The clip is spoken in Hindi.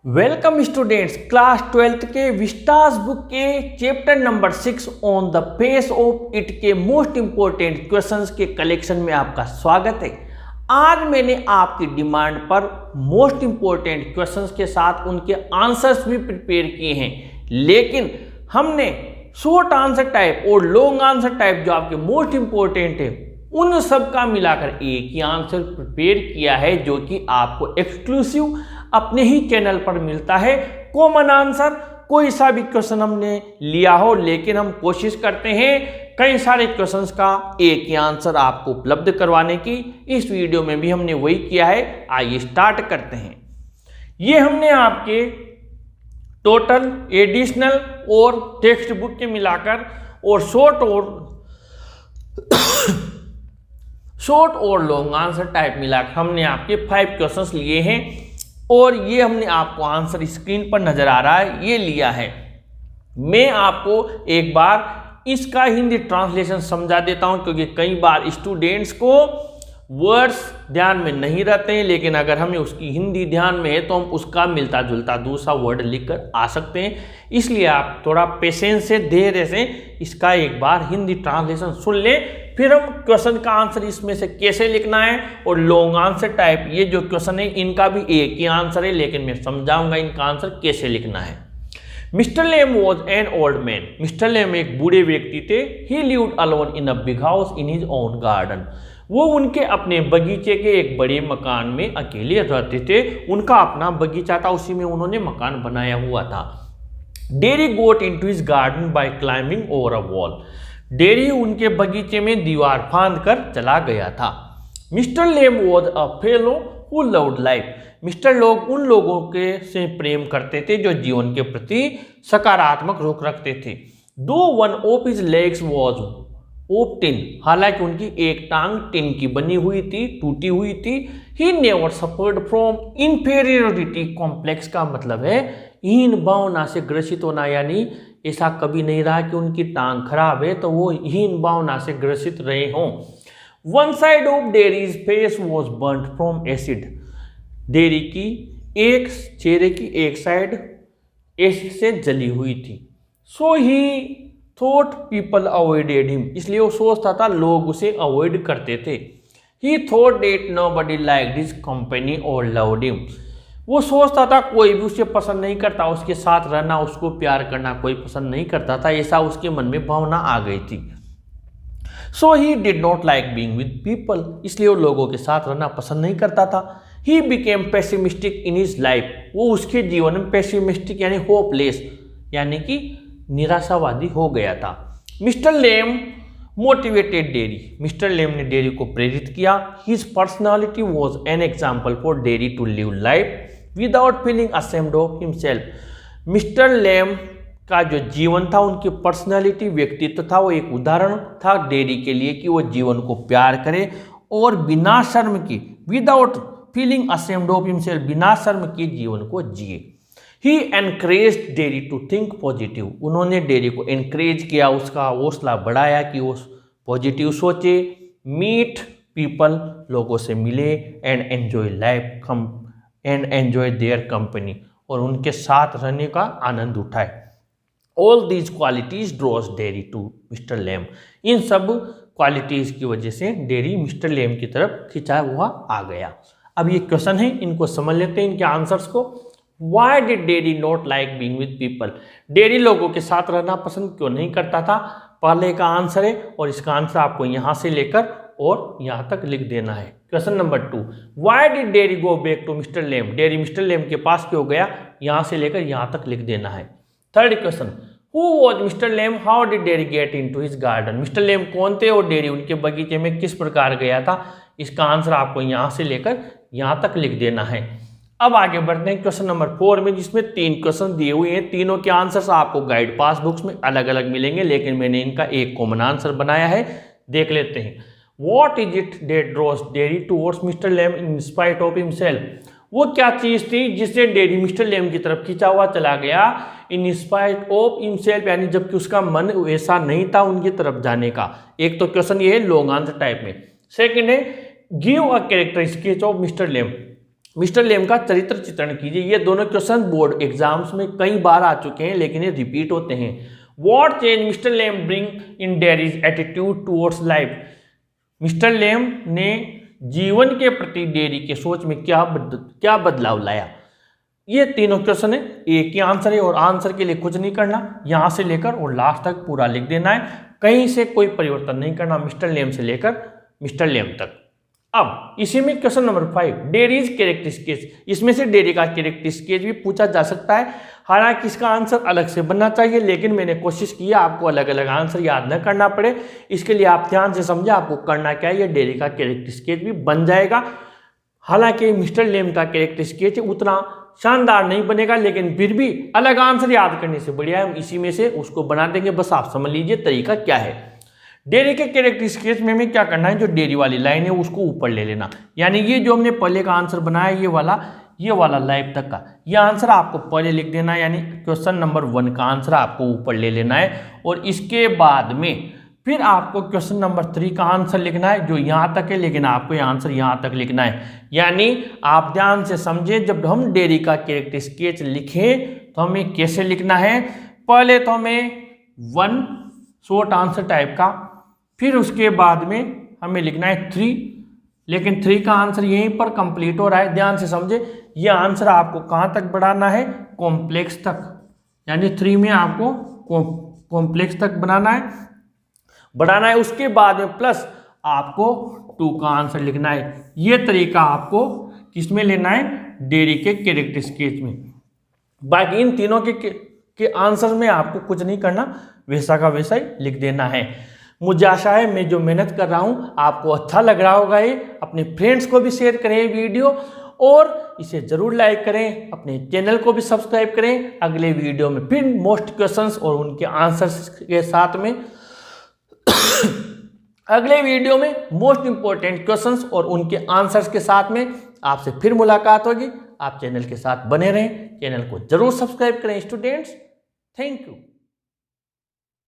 वेलकम स्टूडेंट्स, क्लास 12th के विस्टास बुक के chapter number 6 on the face of it के मोस्ट इंपॉर्टेंट क्वेश्चंस के कलेक्शन में आपका स्वागत है। आज मैंने आपकी डिमांड पर मोस्ट इंपॉर्टेंट क्वेश्चंस के साथ उनके आंसर्स भी प्रिपेयर किए हैं, लेकिन हमने शॉर्ट आंसर टाइप और लॉन्ग आंसर टाइप जो आपके मोस्ट इंपॉर्टेंट है उन सब का मिलाकर एक ही आंसर प्रिपेयर किया है, जो कि आपको एक्सक्लूसिव अपने ही चैनल पर मिलता है। कॉमन आंसर कोई सा भी क्वेश्चन हमने लिया हो, लेकिन हम कोशिश करते हैं कई सारे क्वेश्चंस का एक ही आंसर आपको उपलब्ध करवाने की। इस वीडियो में भी हमने वही किया है। आइए स्टार्ट करते हैं। ये हमने आपके टोटल, एडिशनल और टेक्स्ट बुक के मिलाकर और शॉर्ट और लॉन्ग आंसर टाइप मिलाकर हमने आपके 5 क्वेश्चंस लिए हैं, और ये हमने आपको आंसर स्क्रीन पर नजर आ रहा है, ये लिया है। मैं आपको एक बार इसका हिंदी ट्रांसलेशन समझा देता हूं, क्योंकि कई बार स्टूडेंट्स को वर्ड्स ध्यान में नहीं रहते हैं, लेकिन अगर हमें उसकी हिंदी ध्यान में है तो हम उसका मिलता जुलता दूसरा वर्ड लिखकर आ सकते हैं। इसलिए आप थोड़ा पेशेंस से, धैर्य से इसका एक बार हिंदी ट्रांसलेशन सुन लें, फिर हम क्वेश्चन का आंसर इसमें से कैसे लिखना है। और लॉन्ग आंसर टाइप ये जो क्वेश्चन है इनका भी एक ही आंसर है, लेकिन मैं समझाऊंगा इनका आंसर कैसे लिखना है। Mister Lamb was an old man. Mister Lamb एक बूढ़े व्यक्ति थे। He lived alone in a big house in his own garden. वो उनके अपने बगीचे के एक बड़े मकान में अकेले रहते थे। उनका अपना बगीचा था, उसी में उन्होंने मकान बनाया हुआ था। Derry got into his garden by climbing over a wall. Derry उनके बगीचे में दीवार फांद कर चला गया था। Mister Lamb was a fellow who loved life. Mister लोग उन लोगों के से प्रेम करते थे जो जीवन के प्रति सकारात्मक रुख रखते थे। दो one of his legs was of tin. हालांकि उनकी एक टांग टिन की बनी हुई थी, टूटी हुई थी। He never suffered from inferiority complex का मतलब है हीन भावना से ग्रसित होना, यानी ऐसा कभी नहीं रहा कि उनकी टांग खराब है तो वो हीन भावना से ग्रसित रहे हों। One side of dairies face was burned from acid. Dairy की एक चेहरे की एक साइड एसिड से जली हुई थी। So he thought people avoided him. इसलिए वो सोचता था लोग उसे अवॉइड करते थे। He thought that nobody liked his company और लव्ड हिम। वो सोचता था कोई भी उसे पसंद नहीं करता, उसके साथ रहना, उसको प्यार करना कोई पसंद नहीं करता था, ऐसा उसके मन में भावना आ गई थी। So he did not like being with people. इसलिए वो लोगों के साथ रहना पसंद नहीं करता था। He became pessimistic in his life. वो उसके जीवन में पेसिमिस्टिक यानी होपलेस, यानी कि निराशावादी हो गया था। Mister Lamb motivated Derry. Mister Lamb ने डेरी को प्रेरित किया। His personality was an example for Derry to live life without feeling ashamed of himself. Mister Lamb का जो जीवन था, उनकी पर्सनालिटी, व्यक्तित्व था, वो एक उदाहरण था डेरी के लिए कि वो जीवन को प्यार करे और बिना शर्म की, without feeling ashamed of himself, बिना शर्म की जीवन को जिए। He encouraged Derry to think positive. उन्होंने डेरी को एनकरेज किया, उसका हौसला बढ़ाया कि वो पॉजिटिव सोचे। मीट पीपल, लोगों से मिले, and enjoy life and enjoy their company, और उनके साथ रहने का आनंद उठाए। All these qualities draws Derry to mister Lamb. इन सब क्वालिटीज की वजह से डेरी मिस्टर लेम की तरफ खिंचा हुआ आ गया। अब ये क्वेश्चन है, इनको समझ लेते हैं, इनके आंसर्स को। Why did Derry not like being with people? Dairy लोगों के साथ रहना पसंद क्यों नहीं करता था? पहले का आंसर है, और इसका आंसर आपको यहाँ से लेकर और यहाँ तक लिख देना है। Question number 2, Why did Derry go back to Mr. Lamb? Derry mister Lamb के पास क्यों गया? यहाँ से लेकर यहाँ तक लिख देना है। Third question, Who was Mr. Lamb? How did Derry get into his garden? Mister Lamb कौन थे और डेरी उनके बगीचे में किस प्रकार गया था? इसका आंसर आपको यहाँ से लेकर यहाँ तक लिख देना है। अब आगे बढ़ते हैं क्वेश्चन नंबर 4 में, जिसमें 3 क्वेश्चन दिए हुए हैं। तीनों के आंसर्स आपको गाइड पास बुक्स में अलग अलग मिलेंगे, लेकिन मैंने इनका एक कॉमन आंसर बनाया है, देख लेते हैं। What is it that draws Derry towards Mister Lamb in spite of himself? वो क्या चीज थी जिससे डेरी मिस्टर लेम की तरफ खिंचा हुआ चला गया? इन स्पाइट ऑफ हिमसेल्फ, यानी जबकि उसका मन वैसा नहीं था उनकी तरफ जाने का। एक तो क्वेश्चन ये है लॉन्ग आंसर टाइप में। सेकेंड है give a character sketch of mister Lamb. Mister Lamb का चरित्र चित्रण कीजिए। ये दोनों क्वेश्चन बोर्ड एग्जाम्स में कई बार आ चुके हैं, लेकिन ये रिपीट होते हैं। What change mister Lamb bring in Derry's attitude towards life. Mister Lamb ने जीवन के प्रति डेयरी के सोच में क्या बदलाव लाया। ये तीनों क्वेश्चन है, एक ही आंसर है और आंसर के लिए कुछ नहीं करना, यहाँ से लेकर और लास्ट तक पूरा लिख देना है, कहीं से कोई परिवर्तन नहीं करना, मिस्टर लेम से लेकर मिस्टर लेम तक। अब इसी में क्वेश्चन नंबर 5, डेयरीज कैरेक्टरिस्टिक्स। इसमें से डेयरी का कैरेक्टरिस्टिक्स भी पूछा जा सकता है, हालांकि इसका आंसर अलग से बनना चाहिए, लेकिन मैंने कोशिश की आपको अलग अलग आंसर याद न करना पड़े, इसके लिए आप ध्यान से समझे आपको करना क्या है। ये डेयरी का कैरेक्टरिस्टिक्स भी बन जाएगा। हालांकि मिस्टर लेम का कैरेक्टरिस्टिक्स उतना शानदार नहीं बनेगा, लेकिन फिर भी अलग आंसर याद करने से बढ़िया हम इसी में से उसको बना देंगे। बस आप समझ लीजिए तरीका क्या है। डेयरी के कैरेक्टरिस्टिक्स में हमें क्या करना है, जो डेयरी वाली लाइन है उसको ऊपर ले लेना, यानी ये जो हमने पहले का आंसर बनाया ये वाला लाइफ तक का ये आंसर आपको पहले लिख देना है, यानी क्वेश्चन नंबर 1 का आंसर आपको ऊपर ले लेना है। और इसके बाद में फिर आपको क्वेश्चन नंबर 3 का आंसर लिखना है, जो यहाँ तक है, लेकिन आपको ये आंसर यहाँ तक लिखना है। यानी आप ध्यान से समझें, जब हम डेयरी का कैरेक्टरिस्टिक्स लिखें तो हमें कैसे लिखना है। पहले तो हमें 1 शॉर्ट आंसर टाइप का, फिर उसके बाद में हमें लिखना है 3, लेकिन 3 का आंसर यहीं पर कंप्लीट हो रहा है। ध्यान से समझे, ये आंसर आपको कहाँ तक बढ़ाना है, कॉम्प्लेक्स तक, यानी 3 में आपको कॉम्प्लेक्स तक बढ़ाना है। उसके बाद में प्लस आपको 2 का आंसर लिखना है। ये तरीका आपको किसमें लेना है, डेयरी के कैरेक्टरिस्टिक्स में। बाकी इन तीनों के आंसर में आपको कुछ नहीं करना, वैसा का वैसा ही लिख देना है। मुझे आशा है मैं जो मेहनत कर रहा हूँ आपको अच्छा लग रहा होगा। ये अपने फ्रेंड्स को भी शेयर करें वीडियो, और इसे ज़रूर लाइक करें, अपने चैनल को भी सब्सक्राइब करें। अगले वीडियो में फिर मोस्ट क्वेश्चंस और उनके आंसर्स के साथ में अगले वीडियो में मोस्ट इंपॉर्टेंट क्वेश्चंस और उनके आंसर्स के साथ में आपसे फिर मुलाकात होगी। आप चैनल के साथ बने रहें, चैनल को जरूर सब्सक्राइब करें स्टूडेंट्स। Thank you.